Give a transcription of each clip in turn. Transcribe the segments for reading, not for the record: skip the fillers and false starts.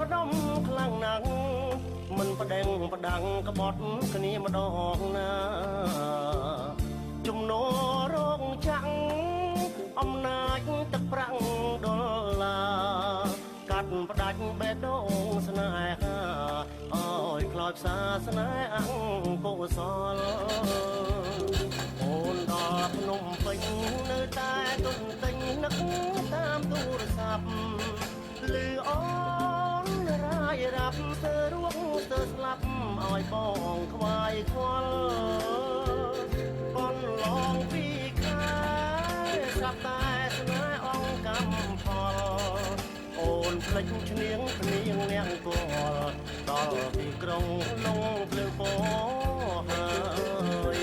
កដុំខ្លាំងណាស់មិនប្តេងប្តាំងក្បត់គ្នាម្ដងណាជំនោរោងចាំងអំណាចទឹកប្រាំងដុល្លារកាត់ផ្ដាច់បេះដូងស្នេហាអើយខ្លោចផ្សាស្នេហ៍អង្គកុសលអូនដល់ភ្នំពេញនៅតែទុនទិញនឹកតាមទូរស័ព្ទលឺអូនរាយរាប់ស្ទើររួងស្ទើរស្លាប់ឲ្យបងខ្វាយខ្វល់បនឡងពីខែស្រាប់តែស្នេហ៍អង្គកម្មផលអូនភ្លេចឈ្នៀងភ្នៀងនាងគល់ដល់ទីក្រុងលងភ្លើងពោហើយ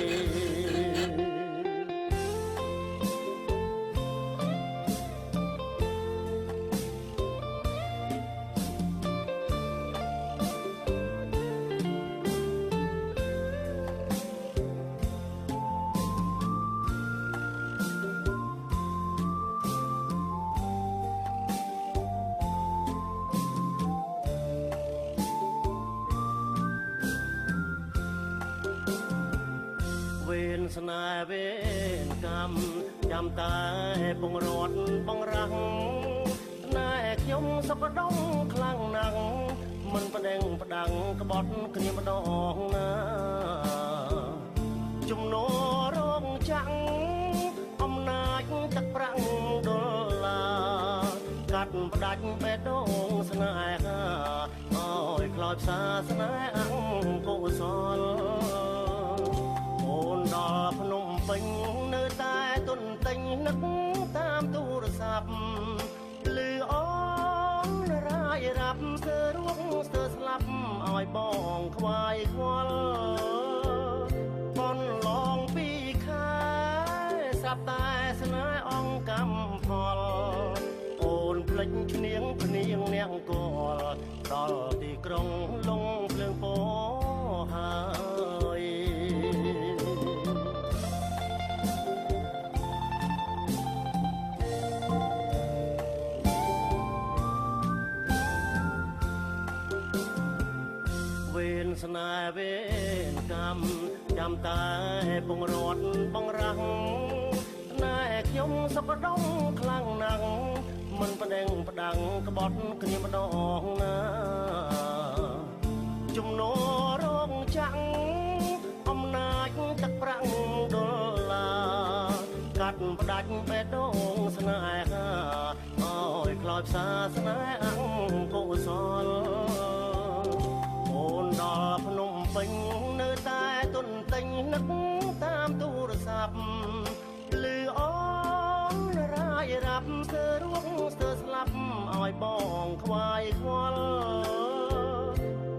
វេនស្នេហ៍វេនកម្មចាំតែពងរត់បងរាំងណែខ្ញុំសុខដុំខ្លាំងណាស់មិនប្តេងប្តាំងក្បត់គ្នាម្ដងណាជំនោរោងចាំងអំណាចទឹកប្រាំងដុល្លារកាត់ផ្ដាច់បេះដូងស្នេហាអើយខ្លោចផ្សាស្នេហ៍អង្គកុសលអូនដល់ភ្នំពេញនៅតែទុនទិញនឹកតាមទូរស័ព្ទលឺអូនរាយរាប់ស្ទើររួងស្ទើរស្លាប់ឲ្យបងខ្វាយខ្វល់បនឡងពីខែស្រាប់តែស្នេហ៍អង្គកម្មផលអូនភ្លេចឈ្នៀងភ្នៀងនាងគល់ដល់ទីក្រុងលងភ្លើងពោហើយវេនស្នេហ៍វេនកម្មចាំតែពងរត់បងរាំងណែខ្ញុំសុខដុំខ្លាំងណាស់មិនប្តេងប្តាំងក្បត់គ្នាម្ដងណាជំនោរោងចាំងអំណាចទឹកប្រាំងដុល្លារកាត់ផ្ដាច់បេះដូងស្នេហាអើយខ្លោចផ្សាស្នេហ៍អង្គកុសលអូនដល់ភ្នំពេញនៅតែទុនទិញនឹកតាមទូរស័ព្ទលឺអូនរាយរាប់ស្ទើររួងស្ទើរស្លាប់ឲ្យបងខ្វាយខ្វល់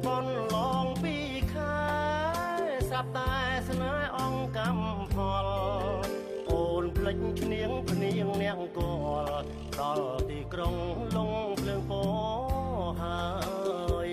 បនឡងពីខែស្រាប់តែស្នេហ៍អង្គកម្មផលអូនភ្លេចឈ្នៀងភ្នៀងនាងគល់ដល់ទីក្រុងលងភ្លើងពោហើយ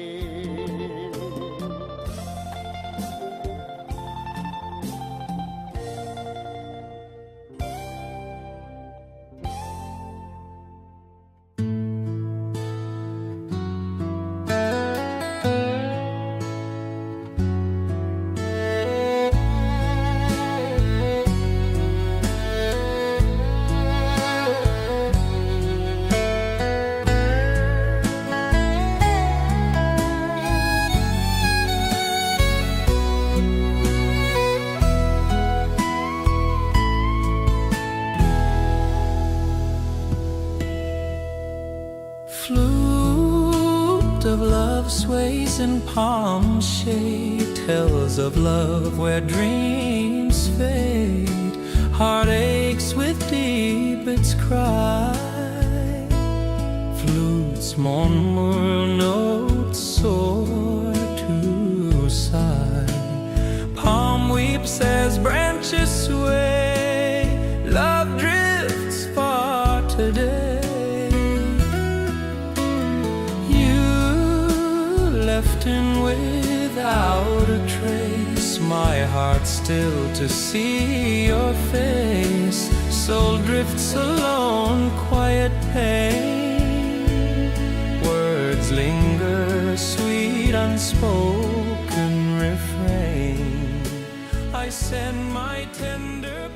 of love sways in palm shade, tells of love where dreams fade, heartaches with deep its cry. Flutes murmur notes soar to sigh, palm weeps as branches sway, love drifts far today. Left in without a trace, my heart still to see your face. Soul drifts alone, quiet pain. Words linger unspoken refrain. I send my tender